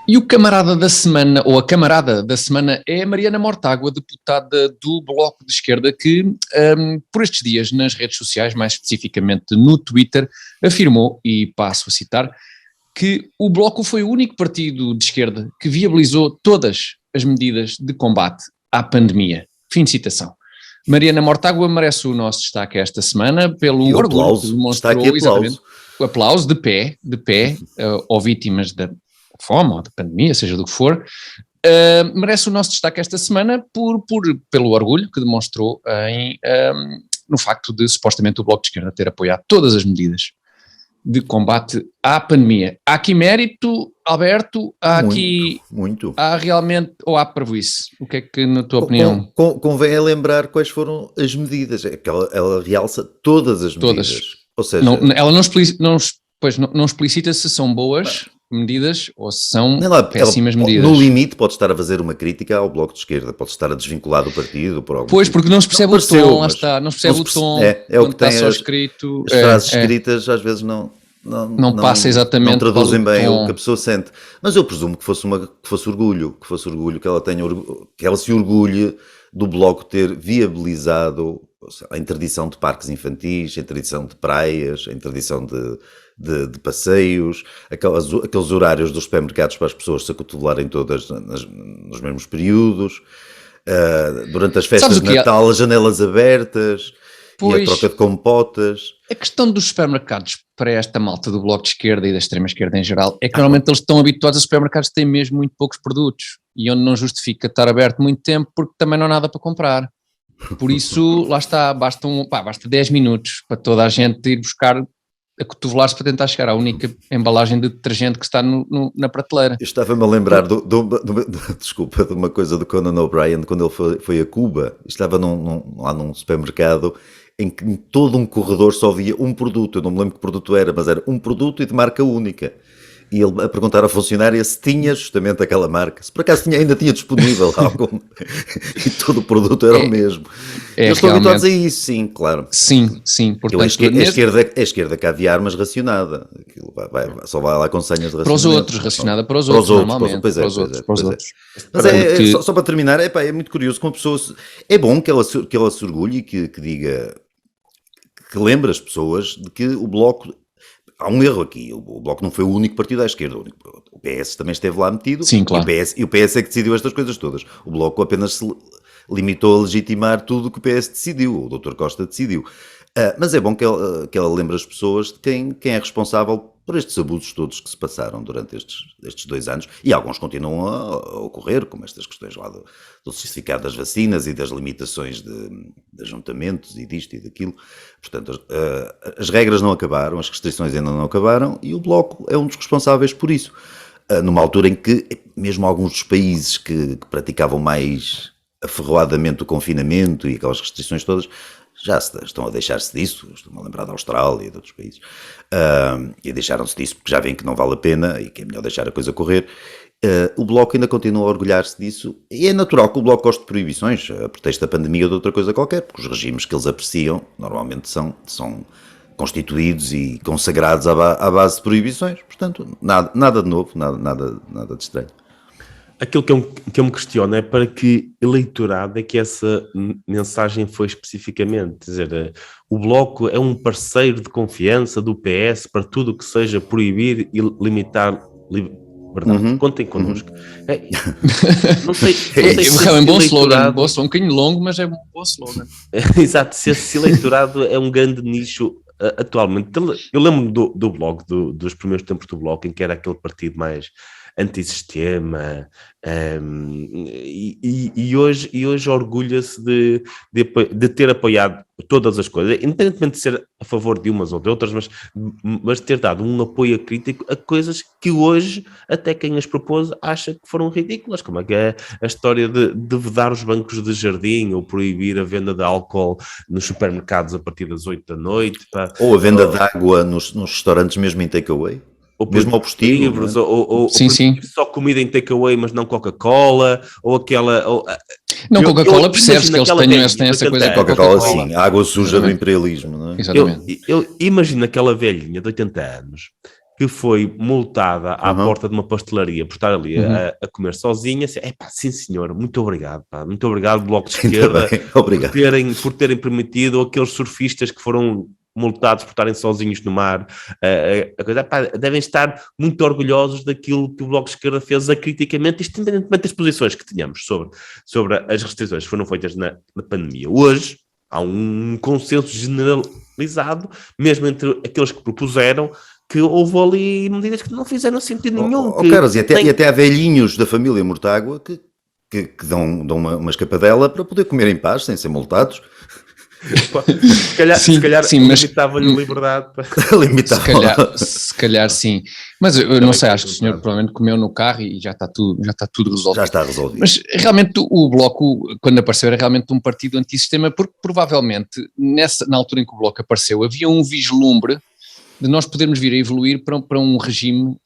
E o camarada da semana, ou a camarada da semana, é a Mariana Mortágua, deputada do Bloco de Esquerda, que por estes dias nas redes sociais, mais especificamente no Twitter, afirmou, e passo a citar, que o Bloco foi o único partido de esquerda que viabilizou todas as medidas de combate à pandemia. Fim de citação. Mariana Mortágua merece o nosso destaque esta semana pelo e orgulho aplauso. que demonstrou, Está aqui exatamente, o aplauso de pé, ou vítimas da fome ou da pandemia, seja do que for, merece o nosso destaque esta semana pelo orgulho que demonstrou no facto de supostamente o Bloco de Esquerda ter apoiado todas as medidas de combate à pandemia. Há aqui mérito, Alberto? Há aqui... Muito. Há realmente, ou há parvoíce? O que é que, na tua opinião... Convém lembrar quais foram as medidas. É que ela realça todas as medidas. Ou seja... ela não explicita se são boas medidas ou se são péssimas medidas. No limite pode estar a fazer uma crítica ao Bloco de Esquerda, pode estar a desvincular do partido por algum Pois, motivo. porque não se percebe o tom, lá está, não se percebe o tom, é o que tem só escrito. As frases escritas às vezes não passa exatamente, não traduzem bem o que a pessoa sente. Mas eu presumo que fosse orgulho, que ela tenha que ela se orgulhe do Bloco ter viabilizado a interdição de parques infantis, a interdição de praias, a interdição de passeios, aqueles horários dos supermercados para as pessoas se acotovelarem todas nos mesmos períodos, durante as festas de Natal, as janelas abertas, e a troca de compotas. A questão dos supermercados para esta malta do Bloco de Esquerda e da extrema-esquerda em geral é que normalmente eles estão habituados a supermercados que têm mesmo muito poucos produtos e onde não justifica estar aberto muito tempo porque também não há nada para comprar. Por isso, lá está, basta 10 minutos para toda a gente ir buscar a cotovelar-se para tentar chegar à única embalagem de detergente que está na prateleira. Eu estava-me a lembrar de uma coisa do Conan O'Brien quando ele foi a Cuba. Estava lá num supermercado em que em todo um corredor só havia um produto. Eu não me lembro que produto era, mas era um produto e de marca única. E ele a perguntar à funcionária se tinha justamente aquela marca, se por acaso ainda tinha disponível algum, e todo o produto era o mesmo. Eles estão habituados a isso, sim, claro. Sim, portanto... A esquerda caviar, mas racionada. Só vai lá com senhas de racionamento. Para os outros, racionada para os outros, normalmente. Para os outros. Mas só para terminar, é muito curioso que uma pessoa... É bom que ela se orgulhe e que diga... Que lembre as pessoas de que o Bloco... Há um erro aqui, o Bloco não foi o único partido à esquerda, o PS também esteve lá metido. Sim, claro. E o PS é que decidiu estas coisas todas. O Bloco apenas se limitou a legitimar tudo o que o PS decidiu, o Dr. Costa decidiu. Mas é bom que ela lembre as pessoas de quem é responsável por estes abusos todos que se passaram durante estes 2 anos, e alguns continuam a ocorrer, como estas questões lá do certificado das vacinas e das limitações de ajuntamentos e disto e daquilo. Portanto, as regras não acabaram, as restrições ainda não acabaram, e o Bloco é um dos responsáveis por isso. Numa altura em que mesmo alguns dos países que praticavam mais aferroadamente o confinamento e aquelas restrições todas, já estão a deixar-se disso. Estou-me a lembrar da Austrália e de outros países, e deixaram-se disso porque já veem que não vale a pena e que é melhor deixar a coisa correr. O Bloco ainda continua a orgulhar-se disso, e é natural que o Bloco goste de proibições, a pretexto da pandemia ou de outra coisa qualquer, porque os regimes que eles apreciam normalmente são constituídos e consagrados à base de proibições. Portanto, nada de novo, nada de estranho. Aquilo que eu me questiono é para que eleitorado é que essa mensagem foi especificamente. Quer dizer, o Bloco é um parceiro de confiança do PS para tudo o que seja proibir e limitar liberdade. Contem connosco. Não sei é um bom slogan, um bocadinho longo, mas é um bom slogan. Exato, se esse eleitorado é um grande nicho atualmente. Eu lembro do Bloco, dos primeiros tempos do Bloco, em que era aquele partido mais antissistema, e hoje orgulha-se de ter apoiado todas as coisas, independentemente de ser a favor de umas ou de outras, mas ter dado um apoio crítico a coisas que hoje até quem as propôs acha que foram ridículas, como é que é a história de vedar os bancos de jardim ou proibir a venda de álcool nos supermercados a partir das 8 da noite. Ou a venda de água nos restaurantes mesmo em takeaway. Ou mesmo ao postinho, livros, ou só comida em takeaway, mas não Coca-Cola, ou aquela... Não, Coca-Cola percebes que eles têm essa coisa. Coca-Cola, sim, a água suja do imperialismo, não é? Exatamente. Eu imagino aquela velhinha de 80 anos que foi multada à porta de uma pastelaria por estar ali a comer sozinha, assim, sim senhor, muito obrigado, pá, muito obrigado Bloco de Esquerda por terem permitido aqueles surfistas que foram multados por estarem sozinhos no mar, devem estar muito orgulhosos daquilo que o Bloco de Esquerda fez acriticamente, isto independentemente das posições que tínhamos sobre as restrições que foram feitas na pandemia. Hoje há um consenso generalizado, mesmo entre aqueles que propuseram, que houve ali medidas que não fizeram sentido nenhum. Carlos, e até há velhinhos da família Mortágua que dão uma escapadela para poder comer em paz, sem ser multados. Se calhar limitava-lhe a liberdade. Se calhar sim. Mas eu não sei, acho que o senhor provavelmente comeu no carro e já está tudo resolvido. Já está resolvido. Mas realmente o Bloco, quando apareceu, era realmente um partido antissistema, porque provavelmente na altura em que o Bloco apareceu havia um vislumbre de nós podermos vir a evoluir para um regime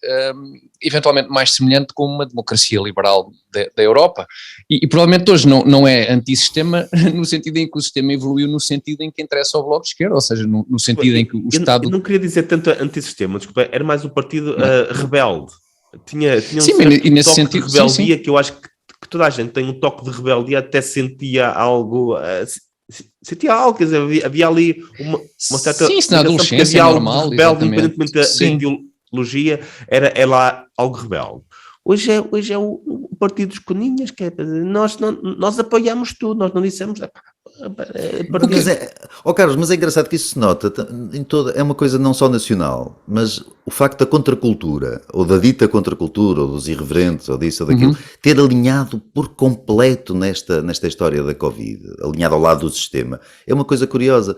eventualmente mais semelhante com uma democracia liberal da Europa. E provavelmente hoje não é antissistema no sentido em que o sistema evoluiu no sentido em que interessa ao Bloco de Esquerda, ou seja, no sentido em que o Estado... Eu não queria dizer tanto antissistema, desculpa, era mais o partido rebelde. Tinha um sim, certo nesse toque sentido, de rebeldia sim. que eu acho que toda a gente tem um toque de rebeldia, até sentia algo... sentia algo, quer dizer, havia ali uma certa... Sim, isso na adolescência é normal, rebelde, independentemente da ideologia, era lá algo rebelde. Hoje é o partido dos coninhas, que é, nós apoiamos tudo, nós não dissemos... Carlos, mas é engraçado que isso se nota é uma coisa não só nacional, mas o facto da contracultura, ou da dita contracultura, ou dos irreverentes, ou disso ou daquilo, ter alinhado por completo nesta história da Covid, alinhado ao lado do sistema, é uma coisa curiosa.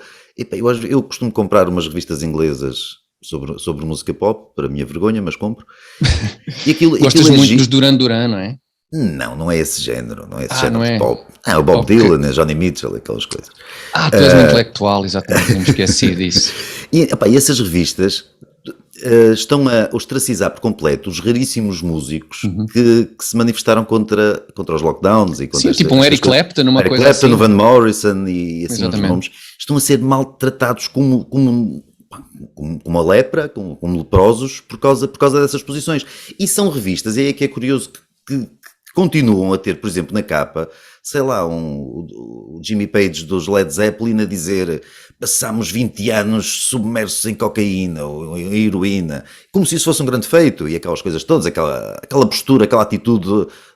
Eu costumo comprar umas revistas inglesas sobre música pop, para a minha vergonha, mas compro. Gostas muito dos Duran Duran, não é? Não é esse género, não é esse género não é? de pop. O Bob Dylan, a Johnny Mitchell, aquelas coisas. Tu és um intelectual, exatamente, não me esqueci disso. E essas revistas estão a ostracizar por completo os raríssimos músicos que se manifestaram contra os lockdowns. E contra tipo um Eric Clapton, uma coisa Clapton, assim. o Van Morrison e assim outros nomes. Estão a ser maltratados como a lepra, como leprosos, por causa dessas posições. E são revistas, e é que é curioso que continuam a ter, por exemplo, na capa, sei lá, o Jimmy Page dos Led Zeppelin a dizer: passámos 20 anos submersos em cocaína ou em heroína, como se isso fosse um grande feito, e aquelas coisas todas, aquela postura, aquela atitude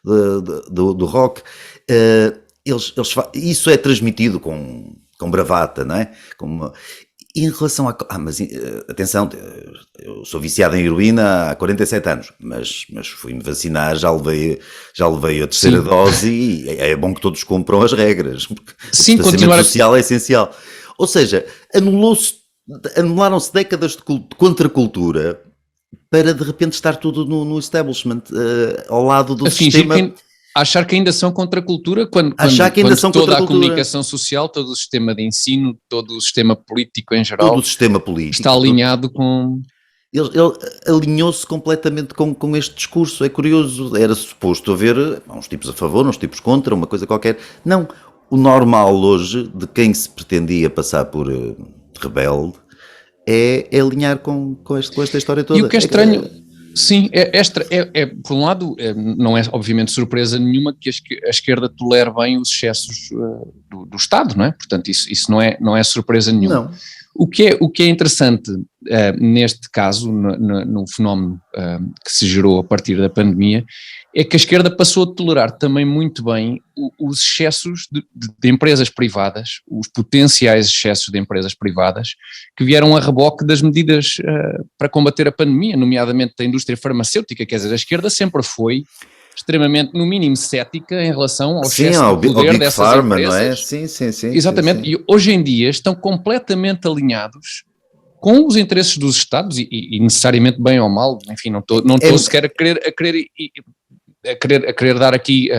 do rock, isso é transmitido com bravata, não é? Em relação mas atenção, eu sou viciado em heroína há 47 anos, mas fui-me vacinar, já levei a terceira dose e é bom que todos cumpram as regras. Sim, o distanciamento social é essencial. Ou seja, anularam-se décadas de contracultura para de repente estar tudo no establishment, ao lado do sistema... Achar que ainda são contra a cultura, quando toda a comunicação social, todo o sistema de ensino, todo o sistema político em geral, todo o sistema político está alinhado com... Ele alinhou-se completamente com este discurso. É curioso, era suposto haver uns tipos a favor, uns tipos contra, uma coisa qualquer. Não, o normal hoje, de quem se pretendia passar por rebelde, é alinhar com esta história toda. E o que é estranho... Sim, por um lado, não é obviamente surpresa nenhuma que a esquerda tolere bem os excessos do Estado, não é? Portanto, isso não é surpresa nenhuma. Não. O que é interessante neste caso, no fenómeno que se gerou a partir da pandemia, é que a esquerda passou a tolerar também muito bem os excessos de empresas privadas, os potenciais excessos de empresas privadas, que vieram a reboque das medidas para combater a pandemia, nomeadamente da indústria farmacêutica. Quer dizer, a esquerda sempre foi extremamente, no mínimo, cética em relação ao excesso de poder dessas Pharma, empresas. Não é? Sim. Exatamente, sim. E hoje em dia estão completamente alinhados com os interesses dos Estados e necessariamente bem ou mal, enfim, não estou sequer a querer dar aqui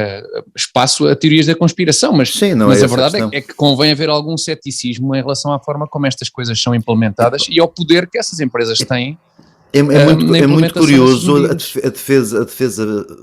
espaço a teorias da conspiração, mas a verdade é que convém haver algum ceticismo em relação à forma como estas coisas são implementadas e ao poder que essas empresas têm. É muito curioso a defesa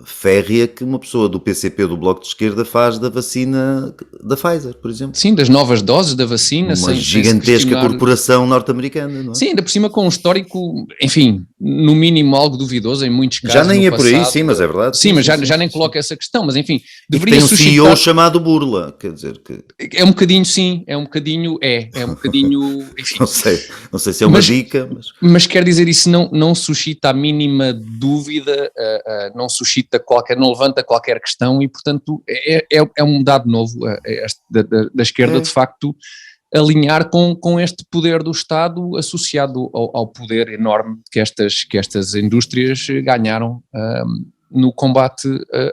férrea que uma pessoa do PCP, do Bloco de Esquerda, faz da vacina da Pfizer, por exemplo. Sim, das novas doses da vacina. Uma gigantesca corporação norte-americana, não é? Sim, ainda por cima com um histórico, enfim, no mínimo algo duvidoso em muitos casos. Já nem no é por aí, passado. sim, mas é verdade. Sim, mas já nem coloca essa questão, mas enfim, deveria tem um suscitar... CEO chamado Burla, quer dizer que... É um bocadinho, sim, é um bocadinho, enfim. Não sei se é uma dica, mas... Mas quer dizer, isso não suscita a mínima dúvida, não suscita não levanta qualquer questão e, portanto, é um dado novo da esquerda, de facto, alinhar com este poder do Estado associado ao poder enorme que estas indústrias ganharam no combate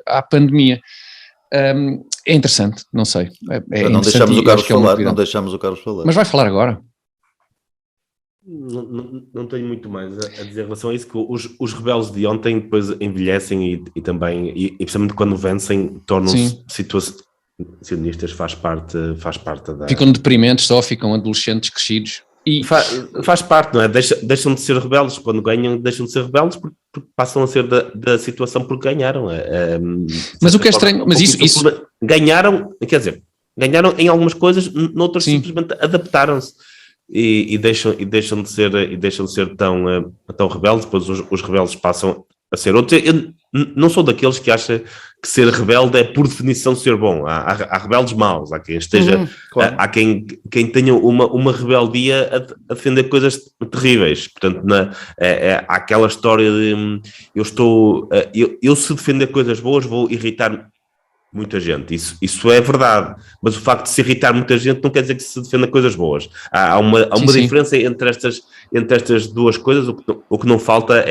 à pandemia. É interessante, não sei. Não deixamos o Carlos falar, não deixamos o Carlos falar. Mas vai falar agora? Não tenho muito mais a dizer em relação a isso, que os rebeldes de ontem depois envelhecem e também, e principalmente quando vencem, tornam-se situacionistas, faz parte da... Ficam deprimentes só, ficam adolescentes crescidos. E... Faz parte, não é? Deixam de ser rebeldes, quando ganham deixam de ser rebeldes porque passam a ser da situação porque ganharam. Mas o que é estranho, mas isso... Ganharam, quer dizer, ganharam em algumas coisas, noutras simplesmente adaptaram-se. E deixam de ser tão rebeldes, depois os rebeldes passam a ser outros. Eu não sou daqueles que acham que ser rebelde é por definição ser bom. Há rebeldes maus, há quem esteja, claro. Há quem tenha uma rebeldia a defender coisas terríveis. Portanto, há aquela história de eu se defender coisas boas vou irritar muita gente, isso é verdade, mas o facto de se irritar muita gente não quer dizer que se defenda coisas boas. Há uma diferença entre estas duas coisas. O que não falta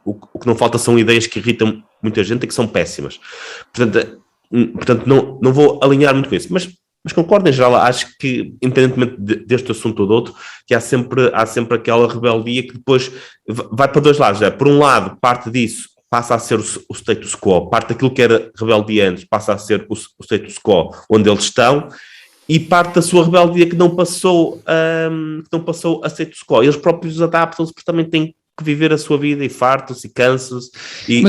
o que não falta são ideias que irritam muita gente e que são péssimas. Portanto não vou alinhar muito com isso, mas concordo em geral. Acho que, independentemente deste assunto ou do outro, que há sempre aquela rebeldia que depois vai para dois lados. Por um lado, parte disso passa a ser o status quo, parte daquilo que era rebeldia antes passa a ser o status quo onde eles estão, e parte da sua rebeldia que não passou a status quo. Eles próprios adaptam-se porque também têm que viver a sua vida e fartam-se e cansam-se e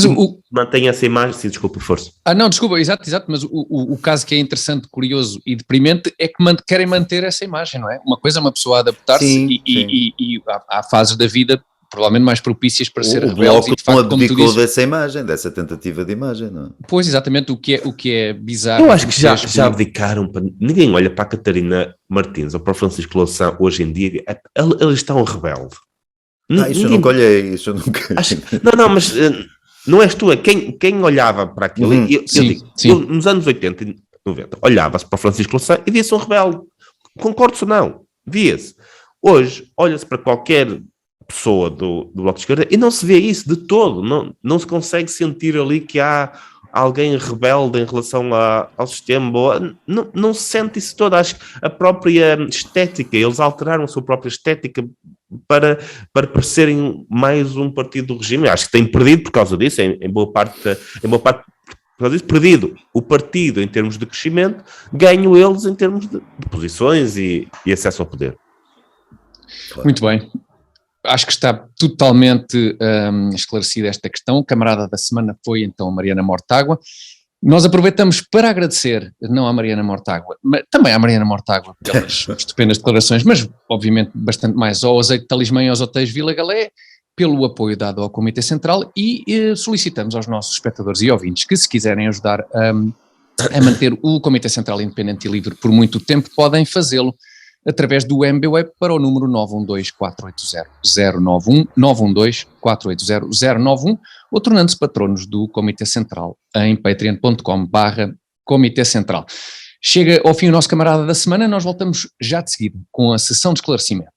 mantêm essa imagem. Sim, desculpa, força. Não, desculpa, exato, mas o caso que é interessante, curioso e deprimente é que querem manter essa imagem, não é? Uma coisa é uma pessoa adaptar-se e há fases da vida provavelmente mais propícias para ser rebeldes. O Bloco não abdicou dessa imagem, dessa tentativa de imagem, não é? Pois, exatamente, o que é bizarro. Eu acho que já abdicaram. Ninguém olha para a Catarina Martins ou para o Francisco Louçã hoje em dia. Eles estão rebelde. Isso eu nunca olhei, isso eu nunca... Não, mas não és tu, é quem olhava para aquilo. Eu, nos anos 80 e 90, olhava-se para o Francisco Louçã e via-se um rebelde. Concordo-se ou não? Via-se. Hoje, olha-se para qualquer pessoa do Bloco de Esquerda e não se vê isso de todo, não se consegue sentir ali que há alguém rebelde em relação ao sistema, não se sente isso todo. Acho que a própria estética, eles alteraram a sua própria estética para parecerem mais um partido do regime. Acho que têm perdido por causa disso, em boa parte por causa disso, perdido o partido em termos de crescimento, ganho eles em termos de posições e acesso ao poder. Muito bem. Acho que está totalmente esclarecida esta questão. O camarada da semana foi então a Mariana Mortágua. Nós aproveitamos para agradecer, não à Mariana Mortágua, mas também à Mariana Mortágua pelas estupendas declarações, mas obviamente bastante mais ao Azeite Talismã e aos Hotéis Vila Galé, pelo apoio dado ao Comitê Central, e solicitamos aos nossos espectadores e ouvintes que, se quiserem ajudar a manter o Comitê Central independente e livre por muito tempo, podem fazê-lo através do MBWeb para o número 912-480-091, 912-480-091, ou tornando-se patronos do Comitê Central em patreon.com/Comitê Central. Chega ao fim o nosso camarada da semana, nós voltamos já de seguida com a sessão de esclarecimento.